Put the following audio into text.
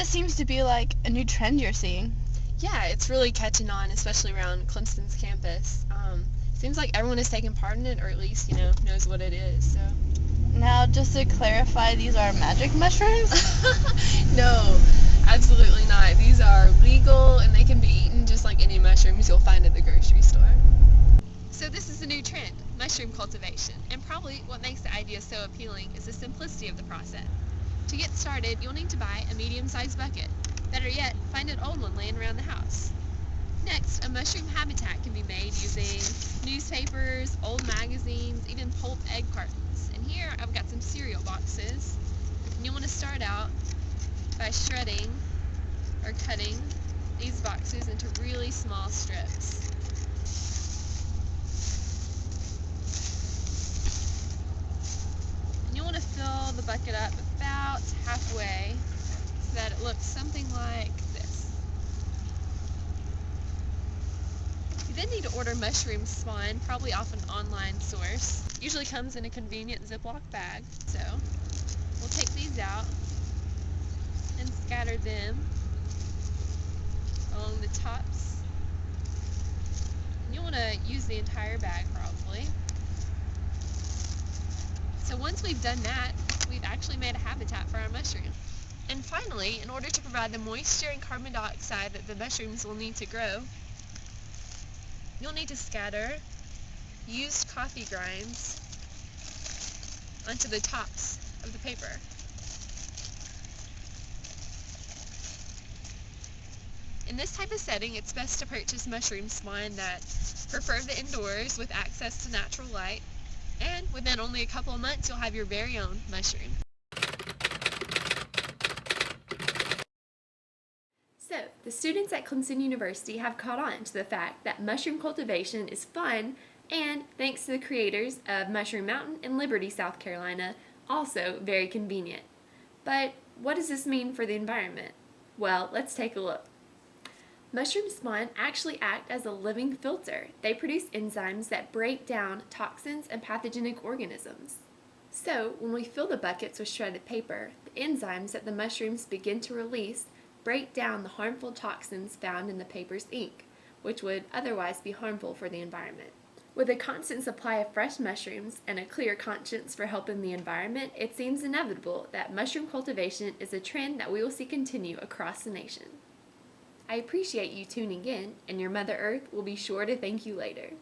this seems to be like a new trend you're seeing. Yeah, it's really catching on, especially around Clemson's campus. Seems like everyone is taking part in it, or at least, knows what it is, so. Now, just to clarify, these are magic mushrooms? No, absolutely not. These are legal, and they can be eaten just like any mushrooms you'll find at the grocery store. So this is a new trend, mushroom cultivation, and probably what makes the idea so appealing is the simplicity of the process. To get started, you'll need to buy a medium-sized bucket. Better yet, find an old one laying around the house. Next, a mushroom habitat can be made using newspapers, old magazines, even pulp egg cartons. And here I've got some cereal boxes. And you'll want to start out by shredding or cutting these boxes into really small strips. And you'll want to fill the bucket up about halfway so that it looks something like this. You then need to order mushroom spawn, probably off an online source. Usually comes in a convenient Ziploc bag. So we'll take these out and scatter them along the tops. And you'll want to use the entire bag probably. So once we've done that, we've actually made a habitat for our mushroom. And finally, in order to provide the moisture and carbon dioxide that the mushrooms will need to grow, you'll need to scatter used coffee grinds onto the tops of the paper. In this type of setting, it's best to purchase mushroom spawn that prefer the indoors with access to natural light, and within only a couple of months you'll have your very own mushroom. So, the students at Clemson University have caught on to the fact that mushroom cultivation is fun and, thanks to the creators of Mushroom Mountain in Liberty, South Carolina, also very convenient. But what does this mean for the environment? Well, let's take a look. Mushroom spawn actually act as a living filter. They produce enzymes that break down toxins and pathogenic organisms. So, when we fill the buckets with shredded paper, the enzymes that the mushrooms begin to release break down the harmful toxins found in the paper's ink, which would otherwise be harmful for the environment. With a constant supply of fresh mushrooms and a clear conscience for helping the environment, it seems inevitable that mushroom cultivation is a trend that we will see continue across the nation. I appreciate you tuning in, and your Mother Earth will be sure to thank you later.